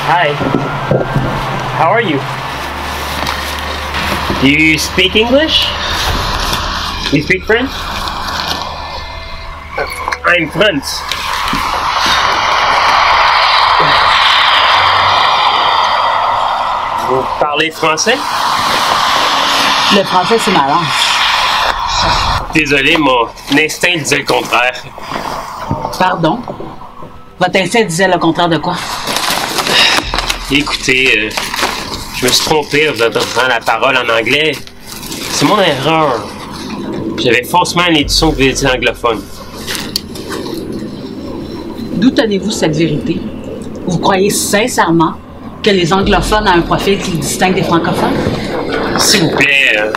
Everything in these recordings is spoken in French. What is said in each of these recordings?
Hi. How are you? Do you speak English? You speak French? I'm Franz. Vous parlez français? Le français, c'est ma langue. Désolé, mon instinct disait le contraire. Pardon? Votre instinct disait le contraire de quoi? Écoutez, je me suis trompé en vous adressant la parole en anglais. C'est mon erreur. J'avais faussement l'édition que vous étiez anglophone. D'où tenez-vous cette vérité? Vous croyez sincèrement que les anglophones ont un profil qui les distingue des francophones? S'il vous plaît,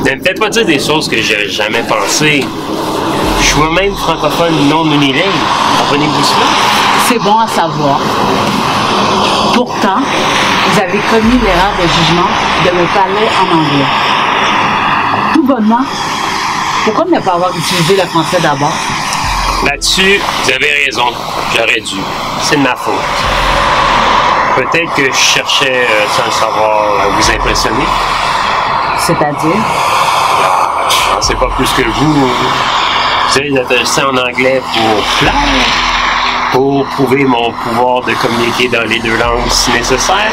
ne me faites pas dire des choses que j'ai jamais pensées. Je suis moi-même francophone non unilingue. Comprenez-vous cela? C'est bon à savoir. Pourtant, vous avez commis l'erreur de jugement de me parler en anglais. Tout bonnement, pourquoi ne pas avoir utilisé le français d'abord? Là-dessus, vous avez raison. J'aurais dû. C'est de ma faute. Peut-être que je cherchais, sans le savoir, à vous impressionner. C'est-à-dire? Je pensais pas plus que vous. Vous allez adresser en anglais pour plaire, pour prouver mon pouvoir de communiquer dans les deux langues si nécessaire.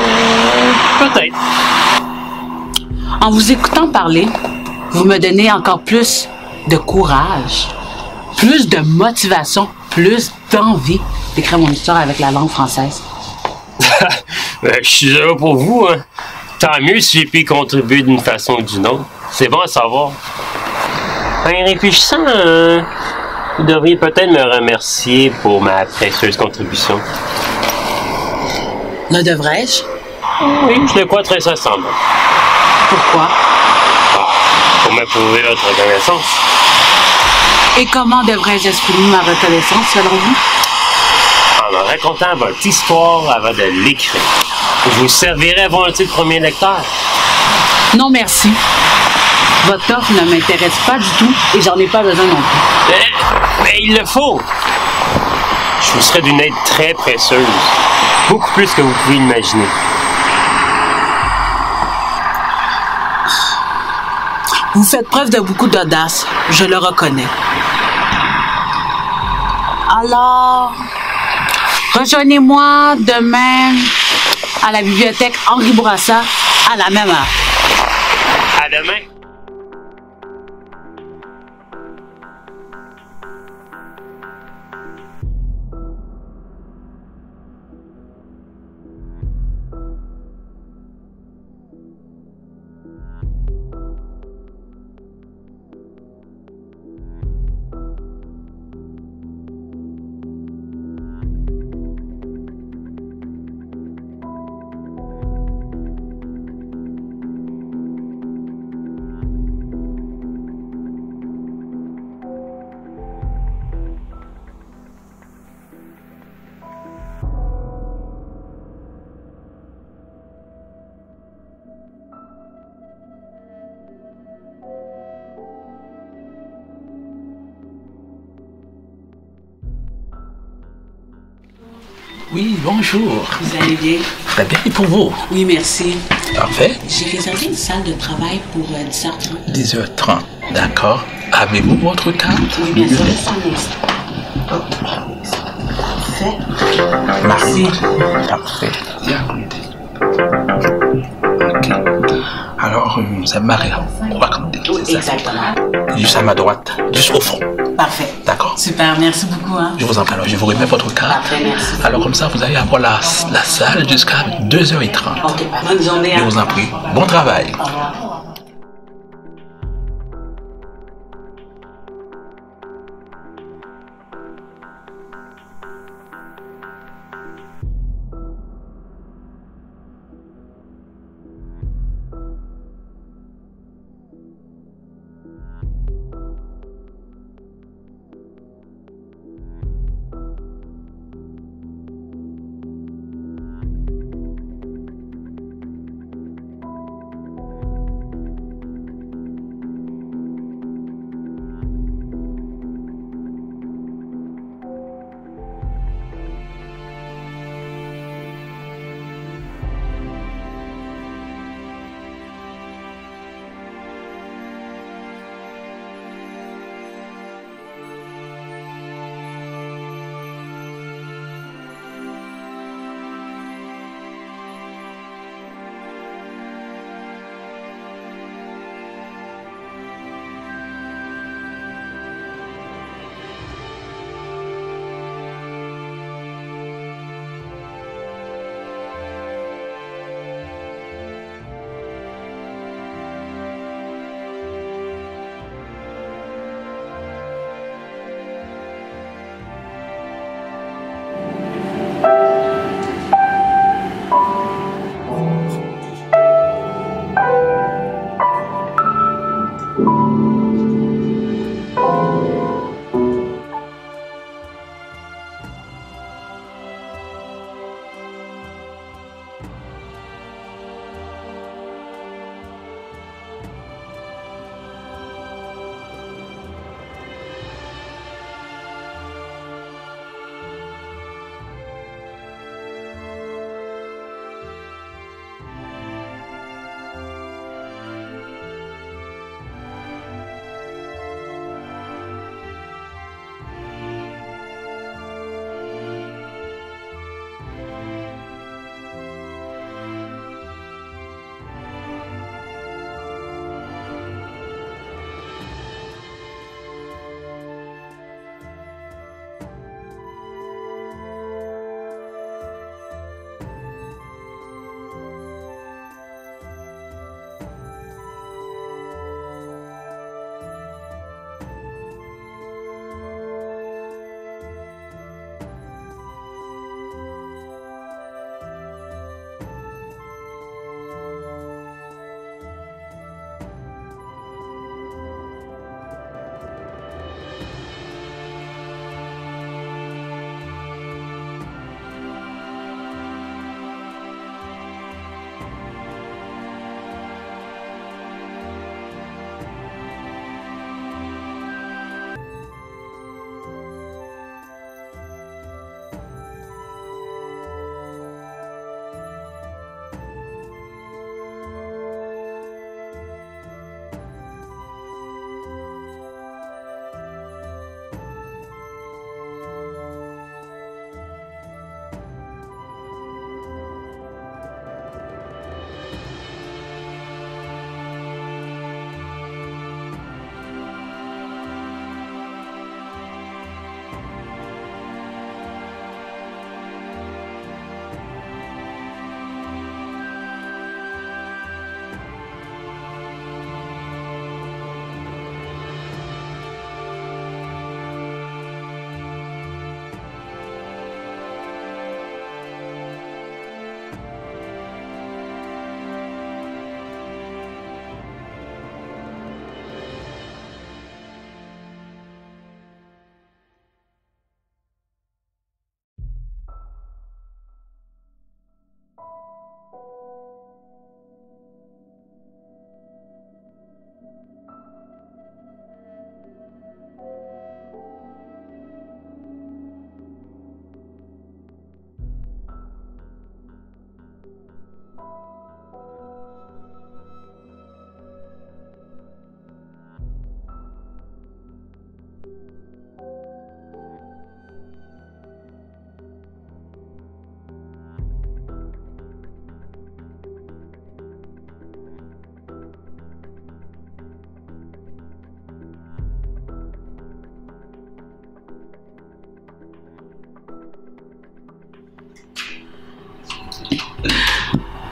Peut-être. En vous écoutant parler, vous me donnez encore plus de courage, plus de motivation, plus d'envie d'écrire mon histoire avec la langue française. Je suis heureux pour vous. Hein. Tant mieux si j'ai pu y contribuer d'une façon ou d'une autre. C'est bon à savoir. En y réfléchissant, vous devriez peut-être me remercier pour ma précieuse contribution. Le devrais-je? Oui, je le crois très sincèrement. Pourquoi? Pour m'approuver votre reconnaissance. Et comment devrais-je exprimer ma reconnaissance selon vous? En racontant votre histoire avant de l'écrire. Je vous servirai volontiers de premier lecteur. Non, merci. Votre offre ne m'intéresse pas du tout et j'en ai pas besoin non plus. Mais il le faut. Je vous serai d'une aide très précieuse. Beaucoup plus que vous pouvez imaginer. Vous faites preuve de beaucoup d'audace, je le reconnais. Alors, rejoignez-moi demain à la bibliothèque Henri Bourassa à la même heure. À demain. Oui, bonjour. Vous allez bien? Très bien, et pour vous? Oui, merci. Parfait. J'ai réservé une salle de travail pour 10h30. 10h30, d'accord. Avez-vous votre carte? Oui, bien sûr, juste un instant. Parfait. Merci. Parfait. Bien. Ok. Alors, c'est Maria. On va compter. Oui, exactement. Juste à ma droite, juste au fond. Parfait. D'accord? Super, merci beaucoup. Hein. Je vous en prie. Alors, je vous remets votre carte. Parfait, merci. Alors, comme ça, vous allez avoir la salle jusqu'à 2h30. Ok, bonne journée. Je vous en prie. Bon travail. Au revoir.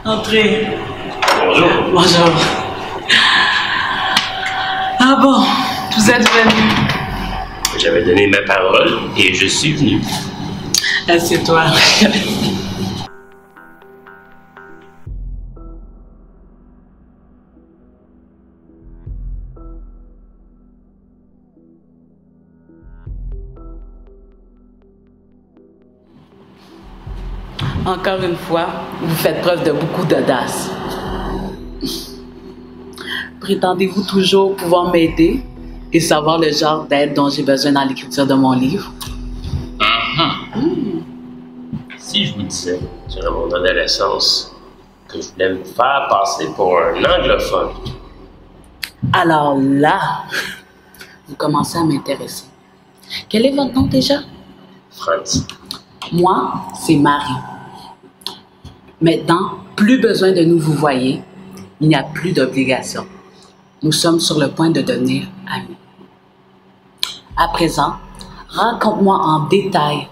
Entrez. Bonjour. Bonjour. Ah bon, vous êtes venu. J'avais donné ma parole et je suis venu. Assieds-toi. Encore une fois, vous faites preuve de beaucoup d'audace. Prétendez-vous toujours pouvoir m'aider et savoir le genre d'aide dont j'ai besoin dans l'écriture de mon livre? Si je vous disais, durant mon adolescence, que je voulais me faire passer pour un anglophone. Alors là, vous commencez à m'intéresser. Quel est votre nom déjà? Franz. Moi, c'est Marie. Maintenant, plus besoin de nous vous voyez, il n'y a plus d'obligation. Nous sommes sur le point de devenir amis. À présent, raconte-moi en détail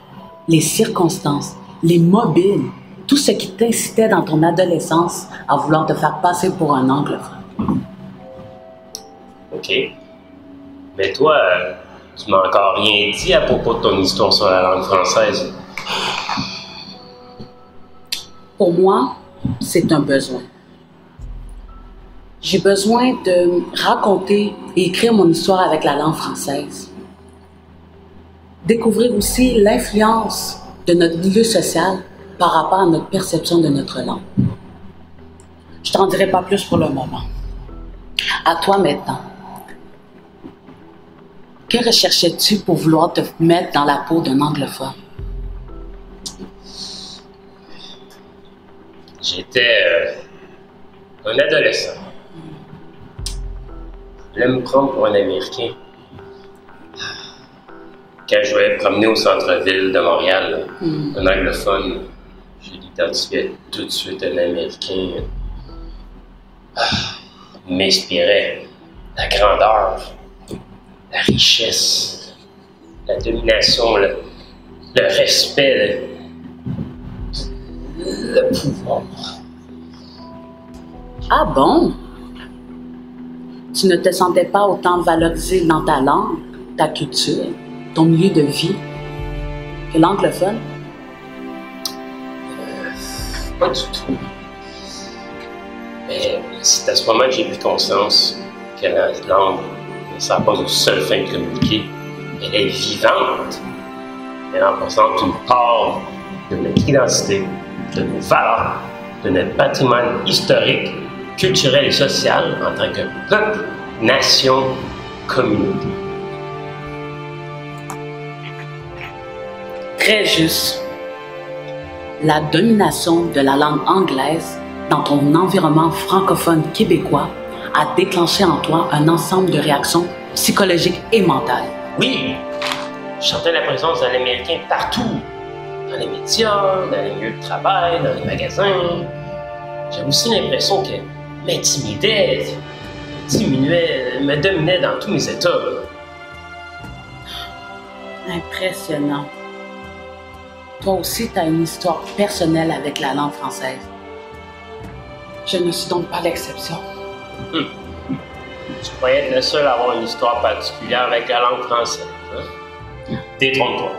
les circonstances, les mobiles, tout ce qui t'incitait dans ton adolescence à vouloir te faire passer pour un anglophone. OK. Mais toi, tu m'as encore rien dit à propos de ton histoire sur la langue française. Pour moi, c'est un besoin. J'ai besoin de raconter et écrire mon histoire avec la langue française. Découvrir aussi l'influence de notre milieu social par rapport à notre perception de notre langue. Je t'en dirai pas plus pour le moment. À toi maintenant. Que recherchais-tu pour vouloir te mettre dans la peau d'un anglophone? J'étais un adolescent. Je voulais me prendre pour un Américain. Quand je vais promener au centre-ville de Montréal, un anglophone, je l'identifiais tout de suite un Américain. Il m'inspirait la grandeur, la richesse, la domination, le respect, le pouvoir. Ah bon? Tu ne te sentais pas autant valorisé dans ta langue, ta culture, ton milieu de vie que l'anglophone? Pas du tout. Mais c'est à ce moment que j'ai pris conscience que la langue ne sert pas aux seules fins de communiquer. Elle est vivante. Elle représente une part de notre identité, de nos valeurs, de notre patrimoine historique, culturel et social en tant que peuple, nation, communauté. Très juste. La domination de la langue anglaise dans ton environnement francophone québécois a déclenché en toi un ensemble de réactions psychologiques et mentales. Oui, je sentais la présence d'un Américain partout, dans les médias, dans les lieux de travail, dans les magasins. J'avais aussi l'impression qu'elle m'intimidait, me diminuait, me dominait dans tous mes états. Impressionnant. Toi aussi, tu as une histoire personnelle avec la langue française. Je ne suis donc pas l'exception. Je croyais être le seul à avoir une histoire particulière avec la langue française. Hein? Détrompe-toi.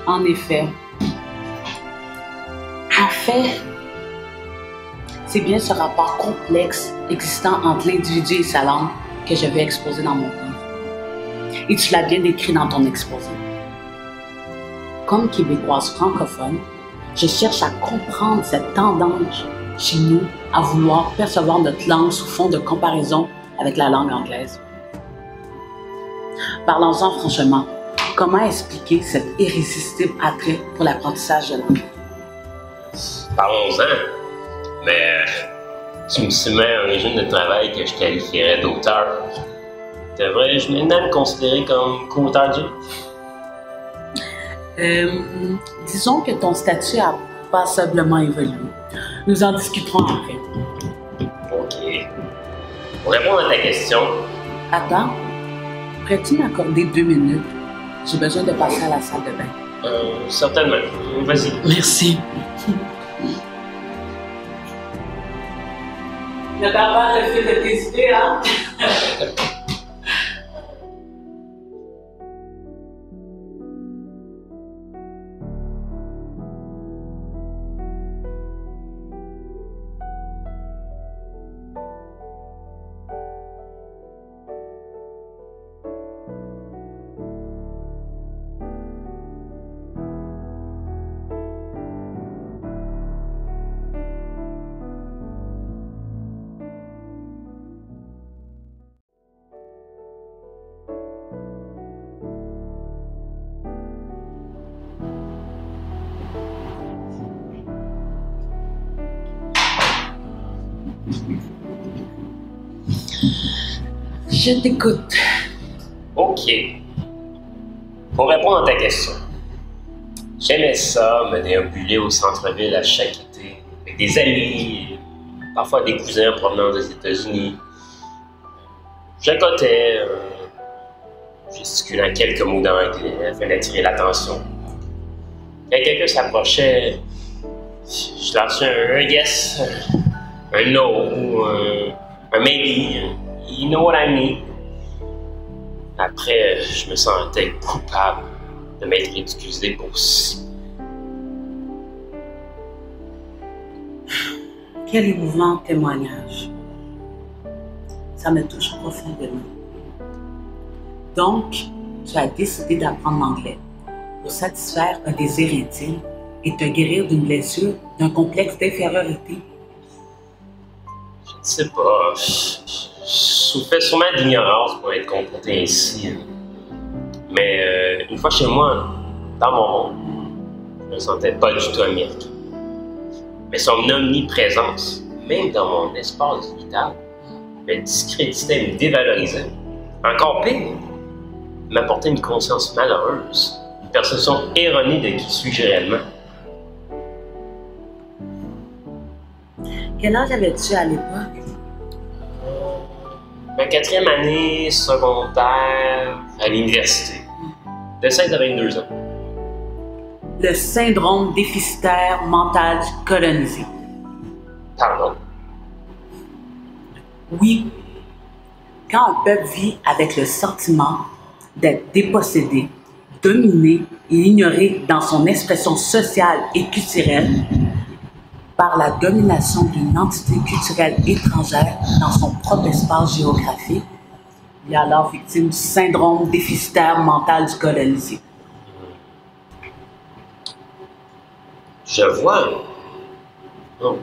En effet. En fait, c'est bien ce rapport complexe existant entre l'individu et sa langue que je vais exposer dans mon livre. Et tu l'as bien décrit dans ton exposé. Comme québécoise francophone, je cherche à comprendre cette tendance chez nous à vouloir percevoir notre langue sous fond de comparaison avec la langue anglaise. Parlons-en franchement. Comment expliquer cet irrésistible attrait pour l'apprentissage de langue? Parlons-en. Mais tu me soumets un régime de travail que je qualifierais d'auteur. Devrais-je maintenant me considérer comme co-auteur du livre? Disons que ton statut a passablement évolué. Nous en discuterons après. OK. Pour répondre à ta question... Attends, pourrais-tu m'accorder 2 minutes? J'ai besoin de passer à la salle de bain. Certainement. Vas-y. Merci. Ne parle pas le fait de tes idées, hein? Je t'écoute. OK. Pour répondre à ta question, j'aimais ça, me déambuler au centre-ville à chaque été, avec des amis, parfois des cousins en provenance des États-Unis. J'accotais, gesticulant quelques mots d'anglais afin d'attirer l'attention. Quand quelqu'un s'approchait, je lançais un yes, un no, un maybe. You know what I mean? Après, je me sentais coupable de m'être ridiculisé pour si. Quel émouvant témoignage. Ça me touche profondément. Donc, tu as décidé d'apprendre l'anglais pour satisfaire un désir intime et te guérir d'une blessure, d'un complexe d'infériorité. Je ne sais pas. Je souffrais sûrement d'ignorance pour être comporté ainsi. Mais une fois chez moi, dans mon monde, je ne me sentais pas du tout américain. Mais son omniprésence, même dans mon espace vital, me discréditait, me dévalorisait. Encore pire, m'apportait une conscience malheureuse, une perception erronée de qui suis-je réellement. Quel âge avais-tu à l'époque? Ma 4e année secondaire à l'université, de 16 à 22 ans. Le syndrome déficitaire mental colonisé. Pardon. Oui, quand un peuple vit avec le sentiment d'être dépossédé, dominé et ignoré dans son expression sociale et culturelle par la domination d'une entité culturelle étrangère dans son propre espace géographique, il est alors victime du syndrome déficitaire mental du colonisé. Je vois. Donc,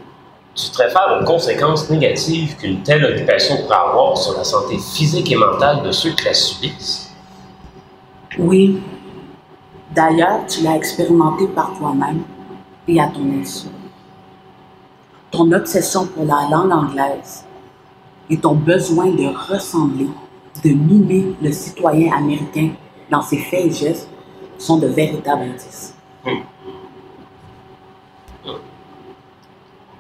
tu te réfères aux conséquences négatives qu'une telle occupation pourrait avoir sur la santé physique et mentale de ceux qui la subissent. Oui. D'ailleurs, tu l'as expérimenté par toi-même et à ton insu. Ton obsession pour la langue anglaise et ton besoin de ressembler, de mimer le citoyen américain dans ses faits et gestes sont de véritables indices.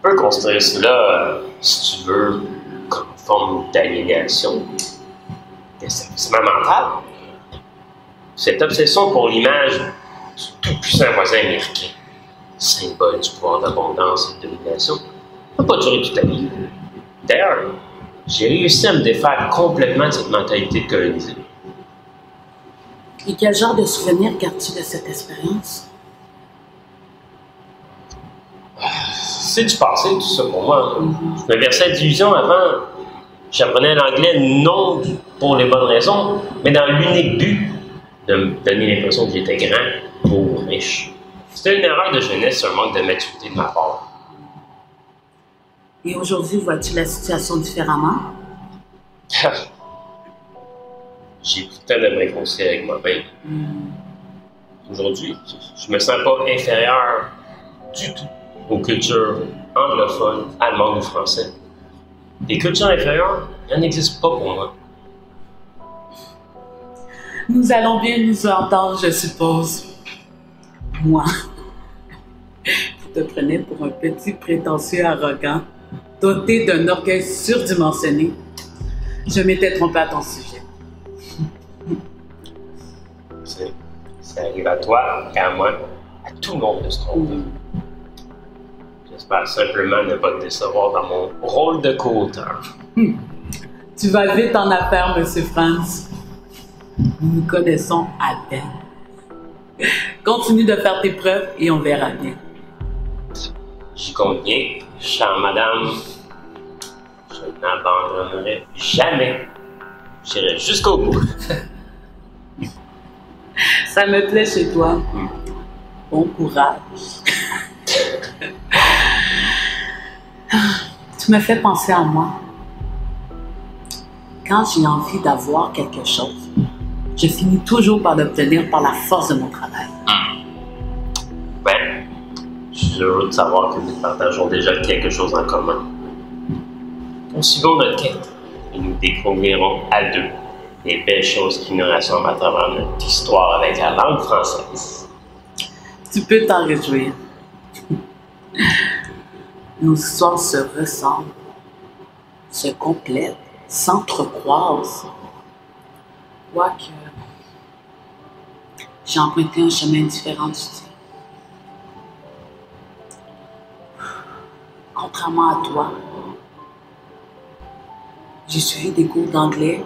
On peut considérer cela, si tu veux, comme une forme d'aliénation, d'asservissement mental. Cette obsession pour l'image du tout-puissant voisin américain, symbole du pouvoir d'abondance et de domination, n'a pas duré toute ta vie. D'ailleurs, j'ai réussi à me défaire complètement de cette mentalité colonisée. Et quel genre de souvenir gardes-tu de cette expérience? C'est du passé, tout ça, pour moi. Je me versais d'illusions avant. J'apprenais l'anglais non pour les bonnes raisons, mais dans l'unique but de me donner l'impression que j'étais grand, beau, riche. C'était une erreur de jeunesse, un manque de maturité de ma part. Et aujourd'hui, vois-tu la situation différemment? J'ai pris le temps de me réconcilier avec moi-même. Aujourd'hui, je me sens pas inférieur du tout aux cultures anglophones, allemandes ou françaises. Les cultures inférieures, elles n'existent pas pour moi. Nous allons bien nous entendre, je suppose. Moi, tu te prenais pour un petit prétentieux arrogant, doté d'un orgueil surdimensionné. Je m'étais trompée à ton sujet. Ça arrive à toi et à moi, à tout le monde de se tromper. J'espère simplement ne pas te décevoir dans mon rôle de co-auteur. Tu vas vite en affaire, Monsieur Franz. Nous nous connaissons à peine. Continue de faire tes preuves et on verra bien. J'y compte bien, chère madame. Je n'abandonnerai jamais. J'irai jusqu'au bout. Ça me plaît chez toi. Bon courage. Tu me fais penser à moi. Quand j'ai envie d'avoir quelque chose, je finis toujours par l'obtenir par la force de mon travail. Ben, je suis heureux de savoir que nous partageons déjà quelque chose en commun. Poursuivons notre quête et nous découvrirons à deux les belles choses qui nous rassemblent à travers notre histoire avec la langue française. Tu peux t'en réjouir. Nos histoires se ressemblent, se complètent, s'entrecroisent. Quoique, j'ai emprunté un chemin différent du tien. Contrairement à toi, j'ai suivi des cours d'anglais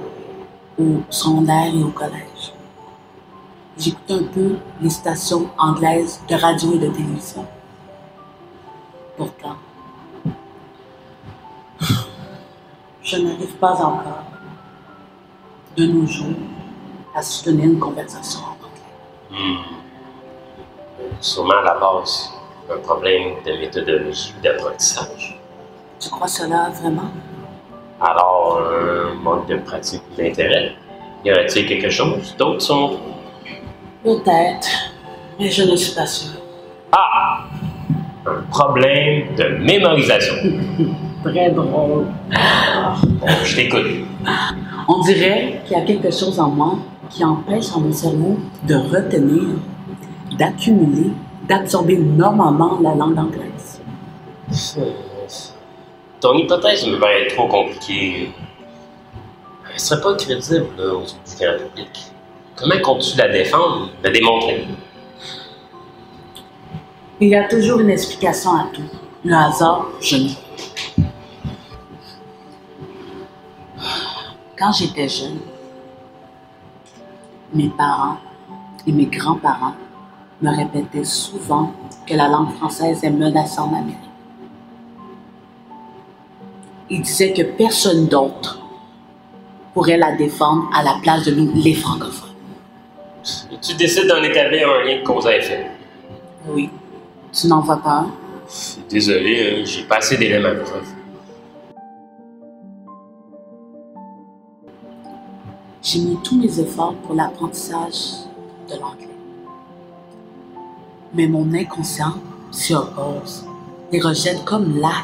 au secondaire et au collège. J'écoute un peu les stations anglaises de radio et de télévision. Pourtant, je n'arrive pas encore de nos jours, à soutenir une conversation en anglais? Sûrement à la base, un problème de méthodologie ou d'apprentissage. Tu crois cela vraiment? Alors, un manque de pratique ou d'intérêt. Y aurait-il quelque chose d'autre sont... Peut-être, mais je ne suis pas sûre. Ah! Un problème de mémorisation. Très drôle. Bon, je t'écoute. On dirait qu'il y a quelque chose en moi qui empêche mon cerveau de retenir, d'accumuler, d'absorber normalement la langue anglaise. Ton hypothèse me paraît trop compliquée. Elle ne serait pas crédible là, aux yeux du grand public. Comment comptes-tu la défendre, la démontrer? Il y a toujours une explication à tout. Le hasard, je nie. Quand j'étais jeune, mes parents et mes grands-parents me répétaient souvent que la langue française est menacée en Amérique. Ils disaient que personne d'autre pourrait la défendre à la place de nous, les francophones. Tu décides d'en établir un lien de cause à effet. Oui. Tu n'en vois pas un? Désolé, j'ai pas assez d'éléments de preuve. J'ai mis tous mes efforts pour l'apprentissage de l'anglais. Mais mon inconscient s'y oppose et rejette comme l'acte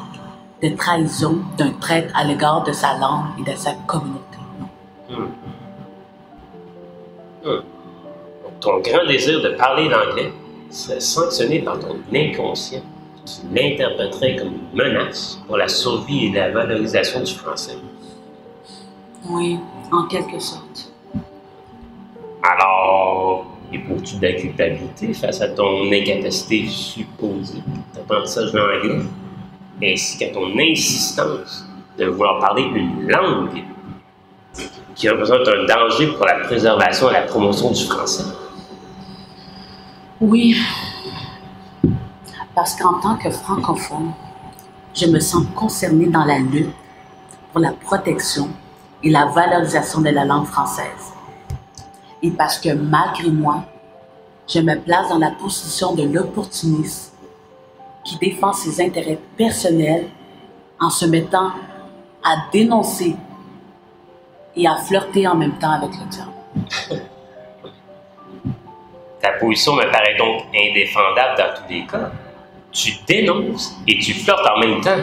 de trahison d'un traître à l'égard de sa langue et de sa communauté. Donc, ton grand désir de parler l'anglais serait sanctionné par ton inconscient qui l'interpréterait comme une menace pour la survie et la valorisation du français. Oui, en quelque sorte. Alors, éprouves-tu de la culpabilité face à ton incapacité supposée d'apprentissage de l'anglais, ainsi qu'à ton insistance de vouloir parler une langue qui représente un danger pour la préservation et la promotion du français? Oui, parce qu'en tant que francophone, je me sens concernée dans la lutte pour la protection et la valorisation de la langue française. Et parce que malgré moi, je me place dans la position de l'opportuniste qui défend ses intérêts personnels en se mettant à dénoncer et à flirter en même temps avec le diable. Ta position me paraît donc indéfendable dans tous les cas. Tu dénonces et tu flirtes en même temps.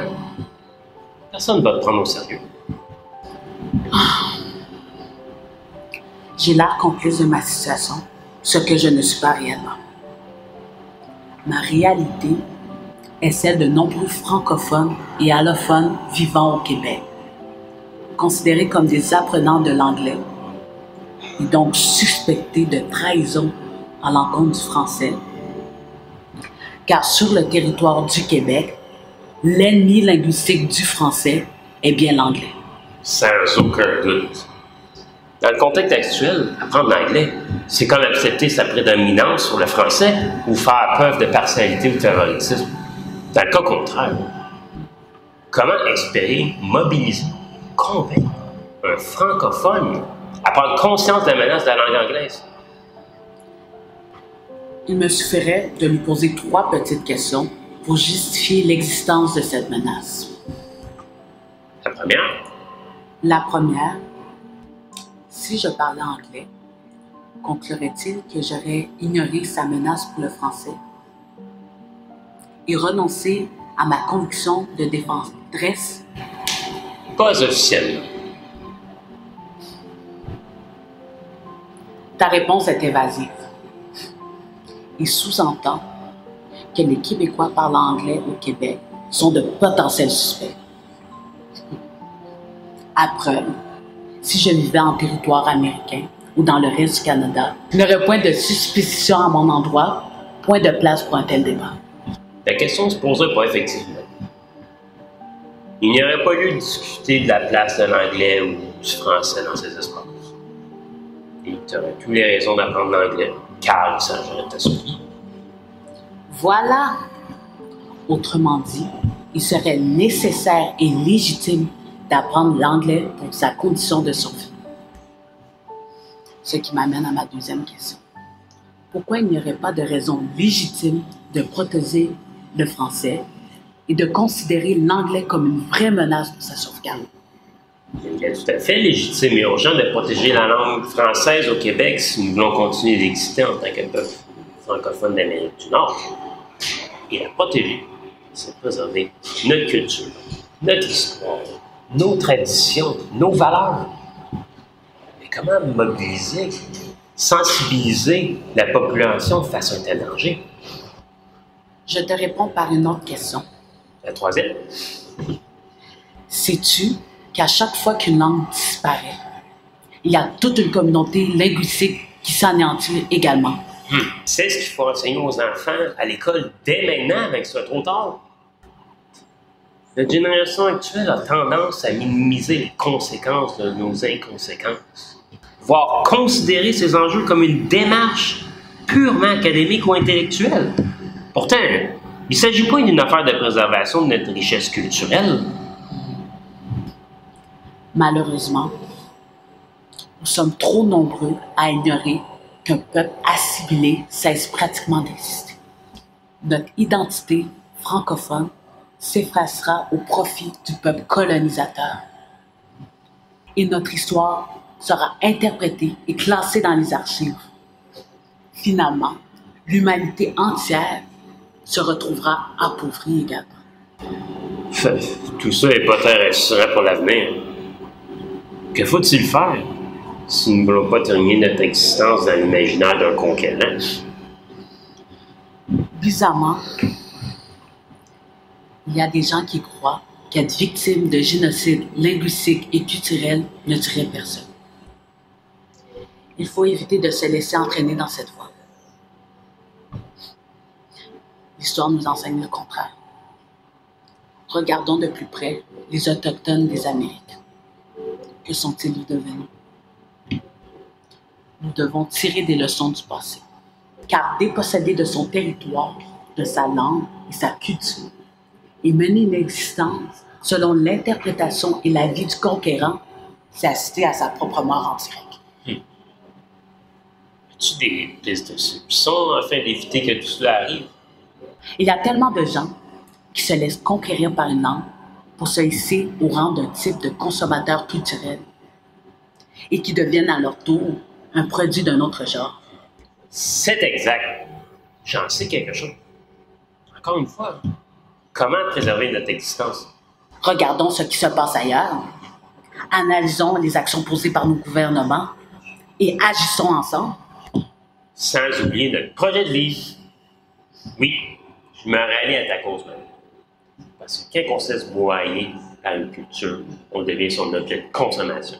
Personne ne va te prendre au sérieux. J'ai l'air complice de ma situation, ce que je ne suis pas réellement. Ma réalité est celle de nombreux francophones et allophones vivant au Québec, considérés comme des apprenants de l'anglais et donc suspectés de trahison à l'encontre du français, car sur le territoire du Québec, l'ennemi linguistique du français est bien l'anglais. Sans aucun doute. Dans le contexte actuel, apprendre l'anglais, c'est comme accepter sa prédominance sur le français ou faire preuve de partialité ou de favoritisme. Dans le cas contraire, comment espérer mobiliser, convaincre un francophone à prendre conscience de la menace de la langue anglaise? Il me suffirait de lui poser 3 petites questions pour justifier l'existence de cette menace. La première? La première, si je parlais anglais, conclurait-il que j'aurais ignoré sa menace pour le français et renoncé à ma conviction de défenderesse? Pas officiellement. Ta réponse est évasive. Il sous-entend que les Québécois parlant anglais au Québec sont de potentiels suspects. À preuve, si je vivais en territoire américain ou dans le reste du Canada, il n'y aurait point de suspicion à mon endroit, point de place pour un tel débat. La question se poserait pas effectivement. Il n'y aurait pas lieu de discuter de la place de l'anglais ou du français dans ces espaces. Et tu aurais toutes les raisons d'apprendre l'anglais, car il s'agirait de ta survie. Voilà. Autrement dit, il serait nécessaire et légitime d'apprendre l'anglais pour sa condition de survie. Ce qui m'amène à ma deuxième question. Pourquoi il n'y aurait pas de raison légitime de protéger le français et de considérer l'anglais comme une vraie menace pour sa sauvegarde? Il est tout à fait légitime et urgent de protéger la langue française au Québec si nous voulons continuer d'exister en tant que peuple francophone d'Amérique du Nord. Et la protéger, c'est préserver notre culture, notre histoire, nos traditions, nos valeurs. Mais comment mobiliser, sensibiliser la population face à un tel danger? Je te réponds par une autre question. La troisième. Sais-tu qu'à chaque fois qu'une langue disparaît, il y a toute une communauté linguistique qui s'anéantit également? C'est ce qu'il faut enseigner aux enfants à l'école dès maintenant, avec ce soit trop tard. La génération actuelle a tendance à minimiser les conséquences de nos inconséquences, voire considérer ces enjeux comme une démarche purement académique ou intellectuelle. Pourtant, il ne s'agit pas d'une affaire de préservation de notre richesse culturelle. Malheureusement, nous sommes trop nombreux à ignorer qu'un peuple assimilé cesse pratiquement d'exister. Notre identité francophone s'effacera au profit du peuple colonisateur. Et notre histoire sera interprétée et classée dans les archives. Finalement, l'humanité entière se retrouvera appauvrie également. Tout ça n'est pas très rassurant pour l'avenir. Que faut-il faire si nous ne voulons pas terminer notre existence dans l'imaginaire d'un conquérant? Bizarrement, il y a des gens qui croient qu'être victime de génocide linguistique et culturel ne tuerait personne. Il faut éviter de se laisser entraîner dans cette voie. L'histoire nous enseigne le contraire. Regardons de plus près les Autochtones des Amériques. Que sont-ils devenus? Nous devons tirer des leçons du passé, car déposséder de son territoire, de sa langue et sa culture, et mener une existence selon l'interprétation et la vie du conquérant, c'est assister à sa propre mort en direct. As-tu des pistes de solutions afin d'éviter que tout cela arrive? Il y a tellement de gens qui se laissent conquérir par une langue pour se hisser au rang d'un type de consommateur culturel et qui deviennent à leur tour un produit d'un autre genre. C'est exact. J'en sais quelque chose. Encore une fois, comment préserver notre existence? Regardons ce qui se passe ailleurs. Analysons les actions posées par nos gouvernements et agissons ensemble. Sans oublier notre projet de livre. Oui, je me rallie à ta cause, même. Parce que quand on sait se broyer à une culture, on devient son objet de consommation.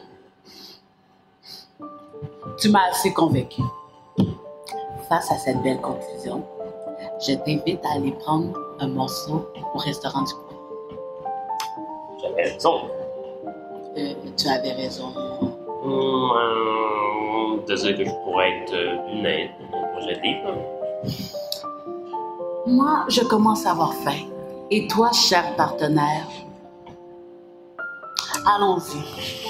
Tu m'as assez convaincu. Face à cette belle conclusion, je t'invite à aller prendre un morceau au restaurant du coin. J'avais raison. Tu avais raison. De dire que je pourrais être une aide pour mon projet de livre. Moi, je commence à avoir faim. Et toi, cher partenaire? Allons-y.